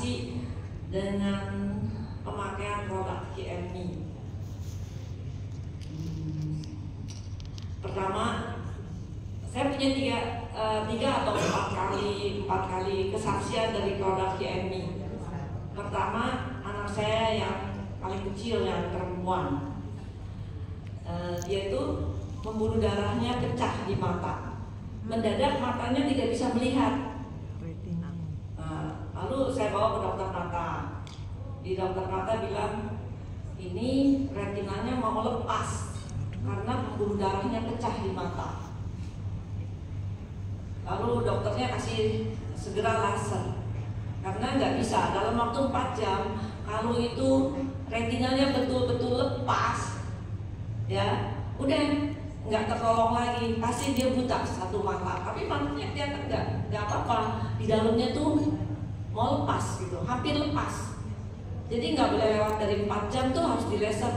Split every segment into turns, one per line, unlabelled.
konsultasi dengan pemakaian produk QMI. Pertama, saya punya tiga atau empat kali kesaksian dari produk QMI. Pertama, anak saya yang paling kecil, yang perempuan, dia itu pembuluh darahnya pecah di mata. Mendadak matanya tidak bisa melihat. Lalu saya bawa ke dokter mata. Di dokter mata bilang, ini retinanya mau lepas karena pembuluh darahnya pecah di mata. Lalu dokternya kasih segera laser, karena nggak bisa dalam waktu 4 jam. Kalau itu retinanya betul-betul lepas, ya udah nggak tertolong lagi, pasti dia buta satu mata. Tapi matanya kelihatan nggak apa-apa, di dalamnya tuh mau lepas gitu, hampir lepas. Jadi nggak boleh lewat dari 4 jam tuh harus di laser.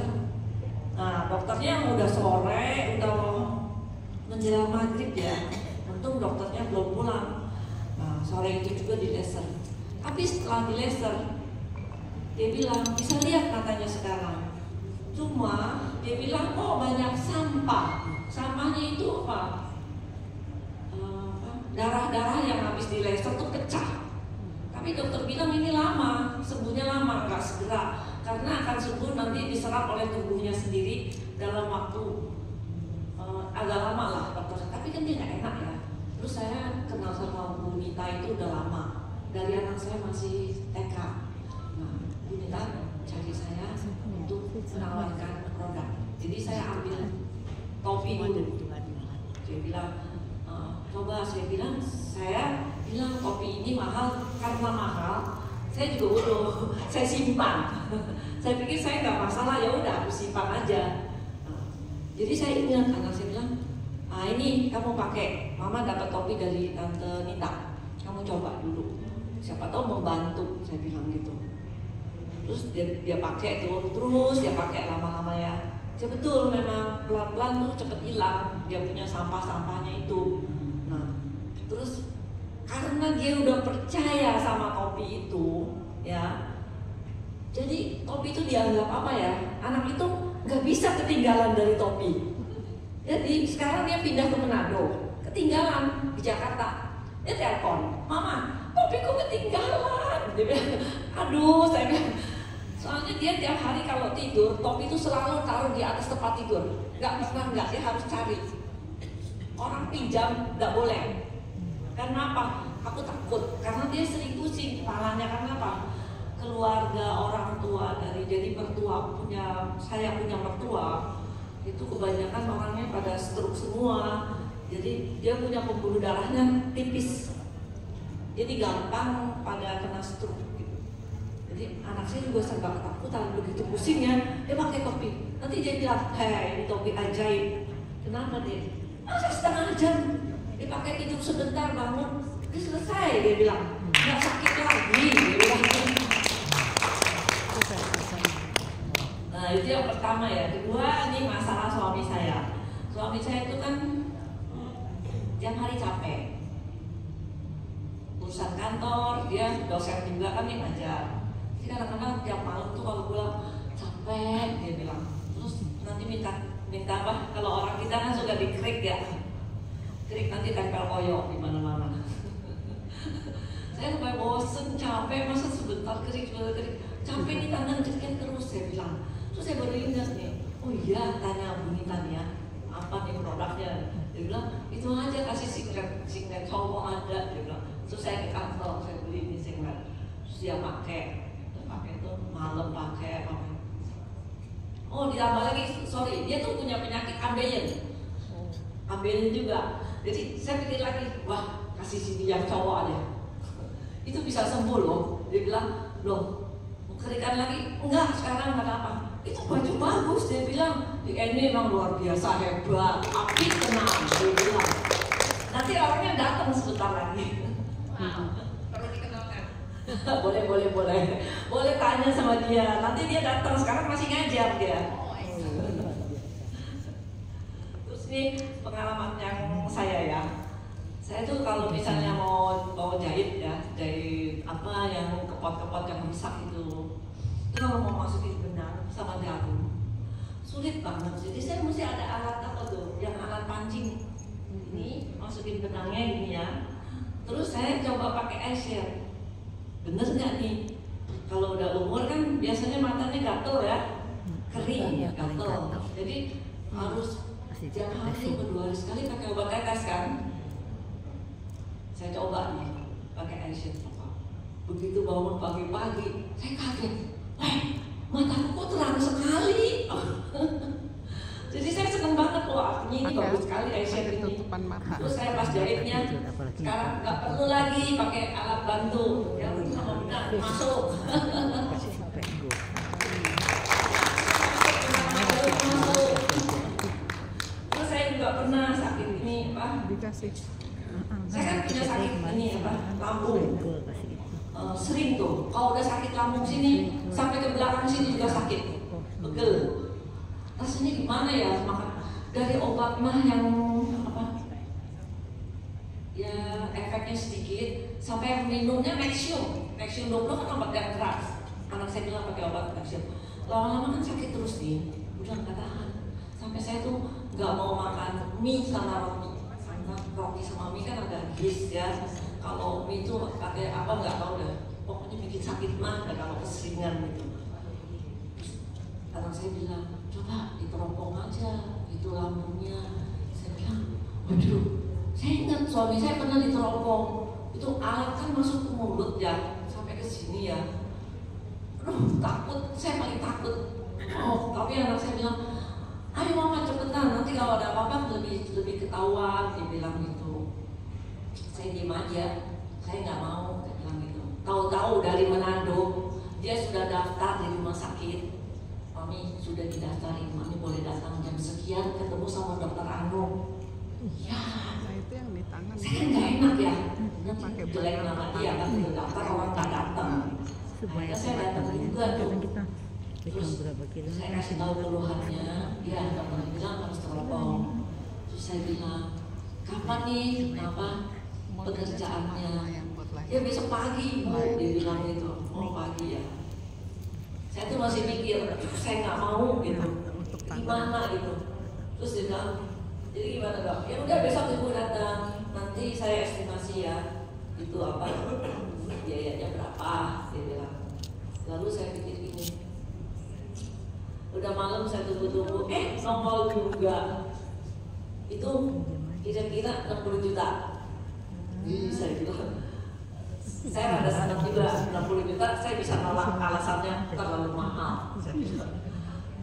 Nah, dokternya udah sore, udah menjelang maghrib ya. Untung dokternya belum pulang. Nah, sore itu juga di laser. Tapi setelah di laser, dia bilang bisa lihat matanya sekarang. Cuma dia bilang kok banyak sampah. Sampahnya itu apa? Darah-darah yang habis di laser tuh pecah. Tapi dokter bilang ini lama, sembuhnya lama, nggak segera. Karena akan sembuh nanti diserap oleh tubuhnya sendiri dalam waktu agak lama lah dokter. Tapi kan dia nggak enak ya. Terus saya kenal sama Bu Nita itu udah lama. Dari anak saya masih TK. Nah, Bu Nita cari saya untuk menawarkan produk. Jadi saya ambil topi dulu. Dia bilang, coba. Saya bilang topi ini mahal. Karena mahal, saya juga bodoh. Saya simpan. Saya pikir saya nggak masalah, ya udah aku simpan aja. Jadi saya ingat, anak saya bilang, ini kamu pakai, mama dapat topi dari tante Nita, kamu coba dulu, siapa tahu membantu, saya bilang gitu. Terus dia pakai tuh, terus dia pakai lama-lama ya. Ya betul, memang pelan-pelan tuh cepet hilang dia punya sampah-sampahnya itu. Nah, terus karena dia udah percaya sama topi itu, ya, jadi topi itu dianggap apa ya? Anak itu nggak bisa ketinggalan dari topi. Jadi sekarang dia pindah ke Manado, ketinggalan di Jakarta. Dia telepon, mama, topiku ketinggalan. Dia bilang, aduh, saya bilang, soalnya dia tiap hari kalau tidur, topi itu selalu taruh di atas tempat tidur. Nggak pernah nggak, dia harus cari. Orang pinjam nggak boleh. Karena apa? Aku takut, karena dia sering pusing kepalanya. Karena apa? Keluarga orang tua dari jadi mertua saya punya mertua. Itu kebanyakan orangnya pada stroke semua. Jadi dia punya pembuluh darahnya tipis. Jadi gampang pada kena stroke gitu. Jadi anak saya juga serba ketakutan, begitu pusingnya dia pakai topi. Nanti dia bilang, "Hei, ini topi ajaib." Kenapa dia? Masa setengah jam dipakai tidur sebentar bangun, dia selesai, dia bilang. Nggak sakit lagi, dia bilang. Nah, itu yang pertama ya. Kedua, ini masalah suami saya. Suami saya itu kan tiap hari capek. Urusan kantor, dia dosen juga kan yang ngajar. Jadi kadang-kadang tiap malam tuh kalau pulang capek, dia bilang. Terus nanti minta apa? Kalau orang kita kan suka dikrik ya. Krik nanti tempel koyo di mana-mana. Saya sampai bosen, capek, masa sebentar krik. Capek nih, tangan krik terus, saya bilang. Terus saya baru ingat nih, oh iya, tanya Bu Nita nih ya, apa nih produknya? Dia bilang, itu aja, kasih singlet cowok ada. Dia bilang, terus saya ke kantor, saya beli ini singlet. Terus dia pakai itu malam pakai. Oh, ditambah lagi, sorry, dia tuh punya penyakit ambeien juga. Jadi saya pikir lagi, wah, kasih sini yang cowok aja. Itu bisa sembuh loh. Dia bilang, loh, mau kerikan lagi? Enggak, sekarang nggak apa-apa. Itu baju bagus, dia bilang. Ini memang luar biasa hebat, api tenang, dia bilang. Nanti orangnya datang sebentar lagi. Perlu dikenalkan. Boleh tanya sama dia. Nanti dia datang, sekarang masih ngajar dia. Terus ini pengalaman yang saya ya. Saya tuh kalau misalnya mau jahit ya, jahit apa yang kepot-kepot yang rusak itu kalau mau masukin benang sama jarum sulit banget. Jadi saya mesti ada alat apa tuh, yang alat pancing ini, masukin benangnya ini ya. Terus saya coba pakai eyeshadow. Bener nggak nih? Kalau udah umur kan biasanya matanya gatel ya, kering, gatel. Jadi harus tiap hari 2 hari sekali pakai obat tetes kan. Saya coba nih pakai eyeshadow. Begitu bangun pagi-pagi, saya kaget. Mataku kok terang sekali. Jadi saya seneng banget, wah ini bagus sekali eyeshadow ini. Terus saya pas jahitnya, sekarang nggak perlu lagi pakai alat bantu, ya sama benar masuk. Terus saya juga pernah sakit ini apa? Saya kan punya sakit ini apa? Lambung. Sering tuh, kalau udah sakit lambung sini sampai ke belakang sini juga sakit, pegel. Rasanya gimana ya, maka dari obat mah yang apa ya efeknya sedikit, sampai yang minumnya Nexium 20 kan obat yang keras. Anak saya bilang pakai obat Nexium, lama-lama kan sakit terus nih, udah nggak tahan. Sampai saya tuh nggak mau makan mie sama roti, karena roti sama mie kan ada gizi ya. Kalau mie itu pakai apa nggak tahu deh, pokoknya bikin sakit mah kalau keseringan gitu. Anak saya bilang, coba diteropong aja itu lambungnya. Saya bilang, waduh, saya ingat suami saya pernah diteropong. Itu alat kan masuk ke mulut ya, sampai ke sini ya. Aduh, takut, saya paling takut. Oh, tapi anak saya bilang, ayo mama cepetan, nanti kalau ada apa-apa lebih ketahuan. Dia bilang gitu. Saya diem aja, saya nggak mau. Dia bilang gitu. Tahu-tahu dari Manado, dia sudah daftar di rumah sakit. Mami sudah didaftarin, Mami boleh datang jam sekian ketemu sama dokter Anu. Ya,
itu yang di tangan.
Saya nggak enak ya, nanti jelek nama dia kan daftar orang nggak datang. Akhirnya saya datang juga tuh. Terus saya kasih tahu keluhannya, dia dokter bilang harus teropong. Terus saya bilang, kapan nih, kenapa pekerjaannya? Ya besok pagi, Bu, dia bilang gitu. Oh pagi ya. Saya tuh masih mikir, saya nggak mau gitu, gimana gitu. Terus dia bilang, jadi gimana dok? Ya udah besok ibu datang, nanti saya estimasi ya, itu apa, biayanya berapa, dia bilang. Lalu saya pikir gini, udah malam saya tunggu-tunggu, nongol juga, itu kira-kira 60 juta. Saya bilang, saya ada senang juga 60 juta, saya bisa nolak alasannya terlalu mahal.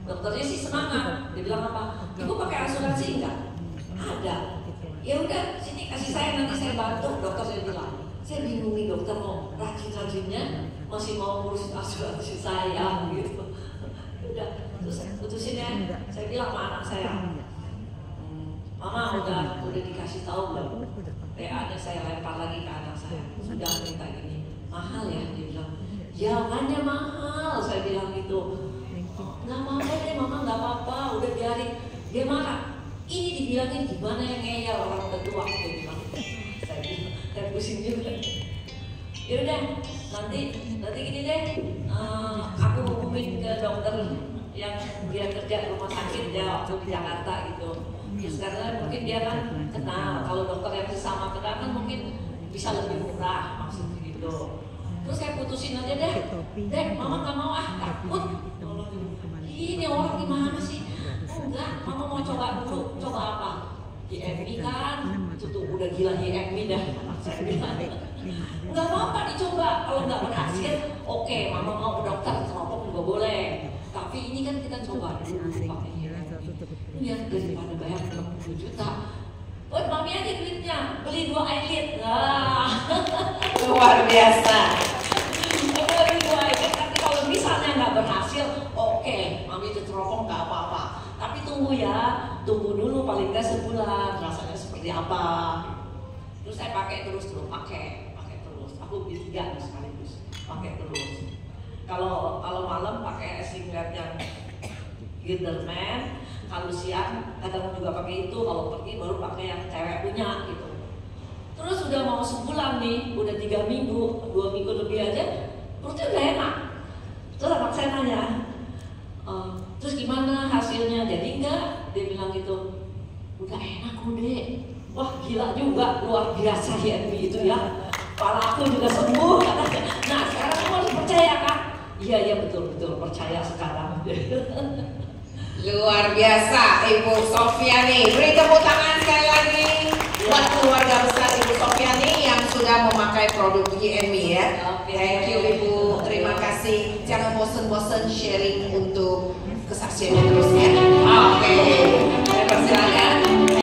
Dokternya sih semangat, dia bilang apa? Ibu pakai asuransi enggak? Ada. Ya udah, sini kasih saya nanti saya bantu. Dokter saya bilang, saya bingung nih dokter mau rajin-rajinnya masih mau ngurusin asuransi saya gitu. Udah, terus putusin ya. Saya bilang sama anak saya, Mama udah dikasih tahu belum? PA-nya saya lempar lagi ke anak saya, sudah minta gini, mahal ya? Dia bilang, ya makanya mahal. Saya bilang gitu, nggak apa-apa deh mama, nggak apa-apa, udah biarin. Dia marah, ini dibilangin gimana yang ngeyel orang tua. Dia bilang, saya pusing juga. Ya udah, nanti gini deh, aku hubungin ke dokter yang dia kerja di rumah sakit ya waktu di Jakarta gitu. Terus karena mungkin dia kan kenal, kalau dokter yang sesama kenal kan mungkin bisa lebih murah maksudnya gitu. Terus saya putusin aja deh, mama nggak mau takut. Ini orang gimana sih? Enggak, mama mau coba dulu. Coba apa? IMI kan, itu tuh udah gila IMI dah. Saya bilang, nggak apa-apa dicoba. Kalau nggak berhasil, oke, mama mau ke dokter, teropong juga boleh. Tapi ini kan kita coba dulu pakai lihat daripada bayar 60 juta. Buat mami aja duitnya, beli 2 eyelid. Luar biasa. Beli 2 eyelid, tapi kalau misalnya nggak berhasil, oke, mami itu teropong nggak apa-apa. Tapi tunggu dulu paling nggak sebulan, rasanya seperti apa. Terus saya pakai terus, pakai terus. Aku beli 3 sekaligus, pakai terus. Kalau malam pakai singlet yang Gentleman. Kalau siang kadang juga pakai itu, kalau pergi baru pakai yang cewek punya gitu. Terus udah mau sebulan nih, udah 3 minggu, 2 minggu lebih aja, perutnya udah enak. Terus anak saya nanya, terus gimana hasilnya? Jadi enggak? Dia bilang gitu, udah enak Bude. Wah gila juga, luar biasa ya itu ya. Kepala aku juga sembuh katanya. Nah sekarang kamu harus percaya kan? Iya betul percaya sekarang.
Luar biasa Ibu Sofiani. Beri tepuk tangan sekali lagi buat keluarga besar Ibu Sofiani yang sudah memakai produk YMI ya. Thank you Ibu, terima kasih. Jangan bosen-bosen sharing untuk kesaksiannya terus ya. Oke.